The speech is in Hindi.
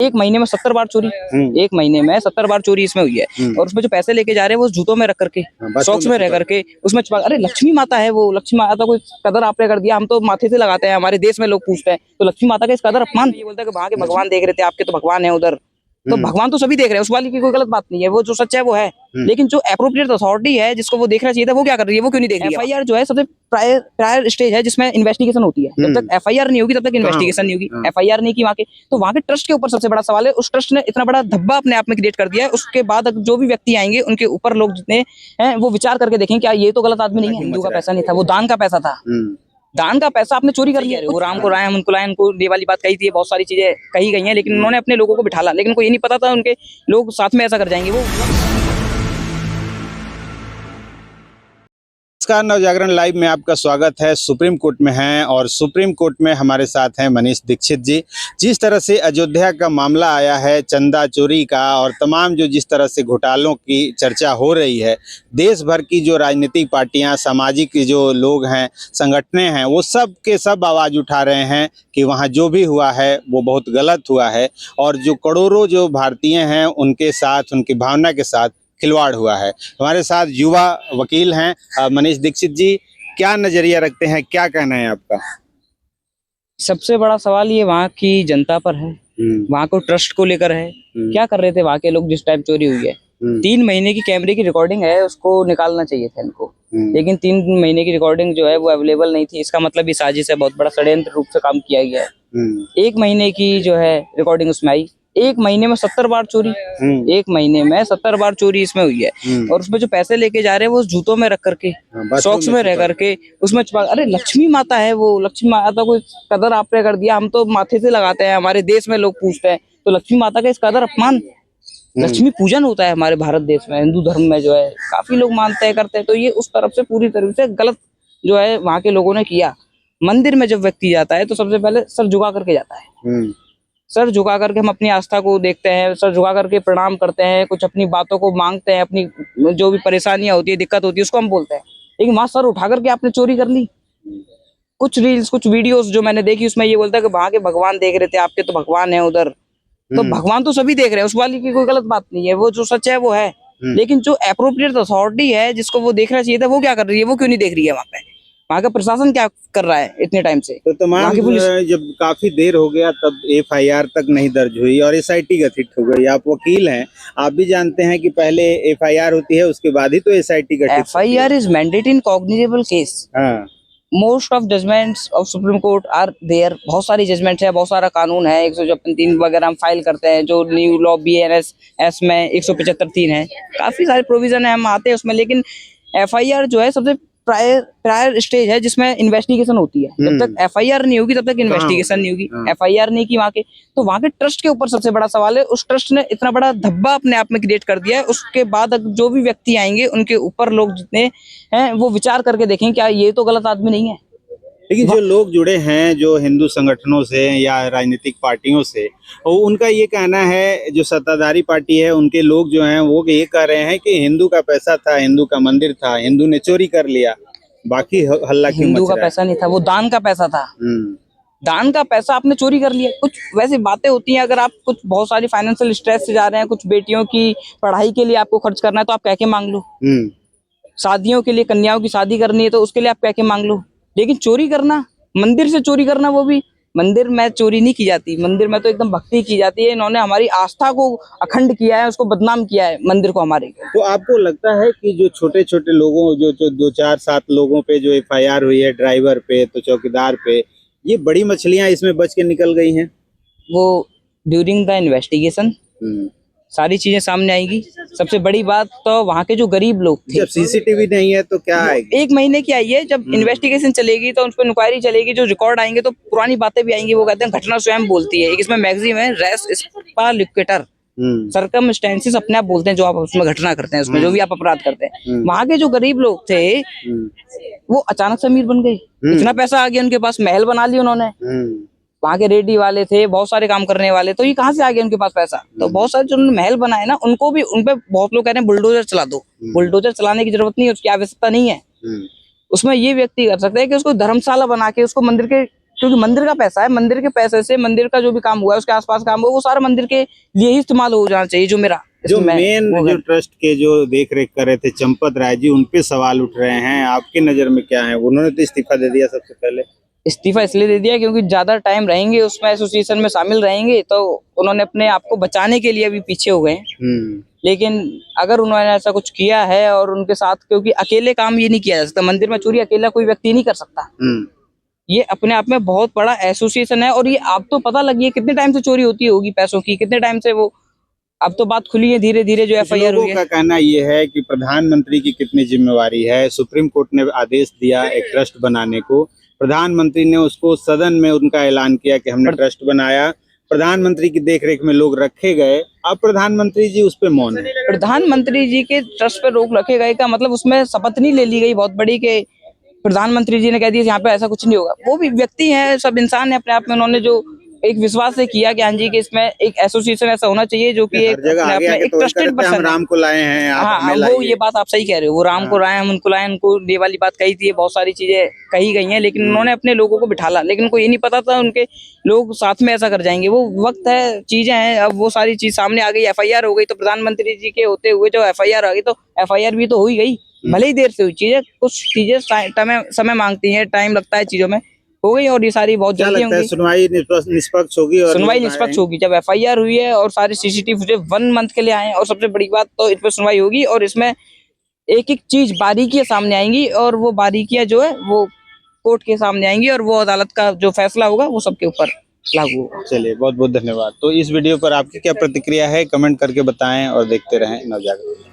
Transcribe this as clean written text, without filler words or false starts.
एक महीने में 70 बार चोरी, एक महीने में 70 बार चोरी इसमें हुई है। और उसमें जो पैसे लेके जा रहे हैं वो जूतों में रख करके, सॉक्स में रह करके उसमें छुपा। अरे लक्ष्मी माता है वो, लक्ष्मी माता को कदर आपने कर दिया। हम तो माथे से लगाते हैं, हमारे देश में लोग पूछते हैं तो लक्ष्मी माता का इस कदर अपमान। ये बोलता है कि वहां के भगवान देख रहे थे, आपके तो भगवान है उधर। तो भगवान तो सभी देख रहे हैं, उस वाली की कोई गलत बात नहीं है, वो जो सच है वो है। लेकिन जो एप्रोप्रिएट अथॉरिटी है जिसको वो देखना चाहिए था, वो क्या कर रही है, वो क्यों नहीं देख रही है? एफआईआर जो है सबसे प्रायर स्टेज है जिसमें इन्वेस्टिगेशन होती है। जब तक एफआईआर नहीं होगी तब तक इन्वेस्टिगेशन नहीं होगी। एफआईआर नहीं की वहां के, तो वहां के ट्रस्ट के ऊपर सबसे बड़ा सवाल है। उस ट्रस्ट ने इतना बड़ा धब्बा अपने आप में क्रिएट कर दिया है। उसके बाद जो भी व्यक्ति आएंगे उनके ऊपर लोग जितने हैं वो विचार करके देखें क्या ये तो गलत आदमी नहीं है। हिंदू का पैसा नहीं था, वो दान का पैसा था। दान का पैसा आपने चोरी कर लिया। वो राम को राम, उनको लाए, उनको ये वाली बात कही थी, बहुत सारी चीजें कही गई हैं, लेकिन उन्होंने अपने लोगों को बिठाला। लेकिन उनको ये नहीं पता था उनके लोग साथ में ऐसा कर जाएंगे। वो नमस्कार, नवजागरण लाइव में आपका स्वागत है। सुप्रीम कोर्ट में हैं और सुप्रीम कोर्ट में हमारे साथ हैं मनीष दीक्षित जी। जिस तरह से अयोध्या का मामला आया है, चंदा चोरी का, और तमाम जो जिस तरह से घोटालों की चर्चा हो रही है, देश भर की जो राजनीतिक पार्टियां, सामाजिक जो लोग हैं, संगठनें हैं, वो सब के सब आवाज़ उठा रहे हैं कि वहाँ जो भी हुआ है वो बहुत गलत हुआ है और जो करोड़ों जो भारतीय हैं उनके साथ, उनकी भावना के साथ खिलवाड़ हुआ है। हमारे साथ युवा वकील हैं मनीष दीक्षित जी। क्या नजरिया रखते हैं, क्या कहना है आपका? सबसे बड़ा सवाल ये वहाँ की जनता पर है, वहाँ को ट्रस्ट को लेकर है। क्या कर रहे थे वहाँ के लोग जिस टाइम चोरी हुई है? 3 महीने की कैमरे की रिकॉर्डिंग है, उसको निकालना चाहिए था इनको। लेकिन 3 महीने की रिकॉर्डिंग जो है वो अवेलेबल नहीं थी। इसका मतलब ये साजिश है, बहुत बड़ा षड्यंत्र रूप से काम किया गया है। 1 महीने की जो है रिकॉर्डिंग उसमें आई। 1 महीने में 70 बार चोरी, 1 महीने में 70 बार चोरी इसमें हुई है। और उसमें जो पैसे लेके जा रहे हैं वो जूतों में रख करके, सॉक्स में रह करके उसमें छुपा। अरे लक्ष्मी माता है वो, लक्ष्मी माता को कदर आपने कर दिया। हम तो माथे से लगाते हैं, हमारे देश में लोग पूछते हैं तो लक्ष्मी माता का इस कदर अपमान। लक्ष्मी पूजन होता है हमारे भारत देश में, हिंदू धर्म में जो है काफी लोग मानते हैं, करते हैं। तो ये उस तरफ से पूरी तरह से गलत जो है वहां के लोगों ने किया। मंदिर में जब व्यक्ति जाता है तो सबसे पहले सर झुका करके जाता है। सर झुका करके हम अपनी आस्था को देखते हैं, सर झुका करके प्रणाम करते हैं, कुछ अपनी बातों को मांगते हैं, अपनी जो भी परेशानियां होती है, दिक्कत होती है, उसको हम बोलते हैं। लेकिन वहां सर उठा करके आपने चोरी कर ली। कुछ रील्स, कुछ वीडियोस जो मैंने देखी उसमें ये बोलता है कि वहां के भगवान देख रहे थे, आपके तो भगवान है उधर। तो भगवान तो सभी देख रहे हैं, उस वाली की कोई गलत बात नहीं है, वो जो सच है वो है। लेकिन जो एप्रोप्रिएट अथॉरिटी है जिसको वो देखना चाहिए था, वो क्या कर रही है, वो क्यों नहीं देख रही है? वहां पे वहां का प्रशासन क्या कर रहा है इतने टाइम से? तो तमाम जब काफी देर हो गया तब एफआईआर तक नहीं दर्ज हुई और एसआईटी गठित हो गई। आप वकील हैं, आप भी जानते हैं कि पहले एफआईआर होती है, उसके बाद ही तो एसआईटी गठित। FIR is mandatory in cognizable case. Most of judgments of Supreme Court are there. बहुत सारी जजमेंट्स है, बहुत सारा कानून है, 153 वगैरह हम फाइल करते हैं। जो न्यू लॉ BNS में 175(3) है, काफी सारे प्रोविजन है, हम आते हैं उसमें। लेकिन एफआईआर जो है सबसे प्रायर स्टेज है जिसमें इन्वेस्टिगेशन होती है। जब तक एफआईआर नहीं होगी तब तक इन्वेस्टिगेशन नहीं होगी। एफआईआर नहीं की वहां के, तो वहां के ट्रस्ट के ऊपर सबसे बड़ा सवाल है। उस ट्रस्ट ने इतना बड़ा धब्बा अपने आप में क्रिएट कर दिया है। उसके बाद जो भी व्यक्ति आएंगे उनके ऊपर लोग जितने हैं वो विचार करके देखें क्या ये तो गलत आदमी नहीं है। लेकिन जो लोग जुड़े हैं जो हिंदू संगठनों से या राजनीतिक पार्टियों से, उनका ये कहना है, जो सत्ताधारी पार्टी है उनके लोग जो हैं वो ये कह रहे हैं कि हिंदू का पैसा था, हिंदू का मंदिर था, हिंदू ने चोरी कर लिया, बाकी हल्ला क्यों मच रहा है? हिंदू का पैसा नहीं था, वो दान का पैसा था। दान का पैसा आपने चोरी कर लिया। कुछ वैसे बातें होती हैं, अगर आप कुछ बहुत सारी फाइनेंशियल स्ट्रेस से जा रहे हैं, कुछ बेटियों की पढ़ाई के लिए आपको खर्च करना है तो आप कह के मांग लो। शादियों के लिए, कन्याओं की शादी करनी है तो उसके लिए आप कह के मांग लो। लेकिन चोरी करना, मंदिर से चोरी करना, वो भी मंदिर में चोरी नहीं की जाती, मंदिर में तो एकदम भक्ति की जाती है। इन्होंने हमारी आस्था को अखंड किया है, उसको बदनाम किया है, मंदिर को हमारे। तो आपको लगता है कि जो छोटे छोटे लोगों, जो 2-4-7 लोगों पे जो एफआईआर हुई है, ड्राइवर पे तो चौकीदार पे, ये बड़ी मछलियां इसमें बच के निकल गई हैं? वो ड्यूरिंग द इन्वेस्टिगेशन सारी चीजें सामने आएंगी। सबसे बड़ी बात तो वहाँ के जो गरीब लोग थे, जब सीसीटीवी नहीं है तो क्या आएगी? 1 महीने की आई है, जब इन्वेस्टिगेशन चलेगी तो उस पर इंक्वायरी चलेगी, जो रिकॉर्ड आएंगे तो पुरानी बातें भी आएंगी। वो कहते हैं घटना स्वयं बोलती है। एक इसमें मैगजीन है, रेस स्पालिक्वेटर, सर्कमस्टेंसेस अपने आप बोलते हैं जो आप उसमें घटना करते हैं, उसमें जो भी आप अपराध करते हैं। वहाँ के जो गरीब लोग थे वो अचानक से अमीर बन गए। इतना पैसा आ गया उनके पास, महल बना लिया उन्होंने। वहाँ के रेड्डी वाले थे, बहुत सारे काम करने वाले, तो ये कहाँ से आ गया उनके पास पैसा? तो बहुत सारे जो महल बनाए ना, उनको भी, उनपे बहुत लोग कह रहे हैं बुलडोजर चला दो। बुलडोजर चलाने की जरूरत नहीं है, उसकी आवश्यकता नहीं है। उसमें ये व्यक्ति कर सकते हैं कि उसको धर्मशाला बना के, उसको मंदिर के क्योंकि मंदिर का पैसा है, मंदिर के पैसे से मंदिर का जो भी काम हुआ है, उसके आसपास काम हुआ, वो सारा मंदिर के लिए ही इस्तेमाल हो जाना चाहिए। जो मेरा जो मेन जो ट्रस्ट के जो देख रेख कर रहे थे चंपत राय जी, उनपे सवाल उठ रहे हैं, आपकी नजर में क्या है? उन्होंने तो इस्तीफा दे दिया सबसे पहले। इस्तीफा इसलिए दे दिया क्योंकि ज्यादा टाइम रहेंगे उसमें, एसोसिएशन में शामिल रहेंगे, तो उन्होंने अपने आप को बचाने के लिए अभी पीछे हो गए। लेकिन अगर उन्होंने ऐसा कुछ किया है और उनके साथ, क्योंकि अकेले काम ये नहीं किया जा सकता, मंदिर में चोरी अकेला कोई व्यक्ति नहीं कर सकता। ये अपने आप में बहुत बड़ा एसोसिएशन है, और ये आप तो पता लगी कितने टाइम से चोरी होती होगी पैसों की, कितने टाइम से वो, अब तो बात खुली है धीरे धीरे जो एफआईआर हुई है। लोगों का कहना ये है कि प्रधानमंत्री की कितनी जिम्मेवारी है। सुप्रीम कोर्ट ने आदेश दिया एक ट्रस्ट बनाने को, प्रधानमंत्री ने उसको सदन में उनका ऐलान किया कि हमने ट्रस्ट बनाया, प्रधानमंत्री की देखरेख में लोग रखे गए, अब प्रधानमंत्री जी उस पे मौन है। प्रधानमंत्री जी के ट्रस्ट पे रोक रखे गए का मतलब उसमें शपथ नहीं ले ली गई बहुत बड़ी कि प्रधानमंत्री जी ने कह दिया यहाँ पे ऐसा कुछ नहीं होगा। वो भी व्यक्ति है, सब इंसान है अपने आप में, उन्होंने जो एक विश्वास से किया कि हाँ जी कि इसमें एक एसोसिएशन ऐसा होना चाहिए जो कि एक ट्रस्टेड पर्सन, हम राम को लाए हैं, हाँ वो ये बात आप सही कह रहे हो, वो राम को लाए, हम उनको लाए, उनको ये वाली बात कही थी, बहुत सारी चीजें कही गई हैं, लेकिन उन्होंने अपने लोगों को बिठाला, लेकिन उनको ये नहीं पता था उनके लोग साथ में ऐसा कर जाएंगे। वो वक्त है, चीजें हैं, अब वो सारी चीज सामने आ गई, एफआईआर हो गई, तो प्रधानमंत्री जी के होते हुए जो एफआईआर आ गई, तो एफआईआर भी तो हो ही गई, भले ही देर से हुई। चीजें, कुछ चीजें समय मांगती है, टाइम लगता है, चीजों में हो गई, और ये सारी बहुत जल्दी होंगी। सुनवाई निष्पक्ष होगी, और सुनवाई निष्पक्ष होगी जब एफआईआर हुई है और सारे सीसीटीवी फुटेज 1 मंथ के लिए आए, और सबसे बड़ी बात तो इस पर सुनवाई होगी, और इसमें एक एक चीज बारीकियां सामने आएंगी, और वो बारीकियां जो है वो कोर्ट के सामने आएंगी, और वो अदालत का जो फैसला होगा वो सबके ऊपर लागू होगा। चलिए, बहुत बहुत धन्यवाद। तो इस वीडियो पर आपकी क्या प्रतिक्रिया है, कमेंट करके बताएं, और देखते रहें नवजागरण।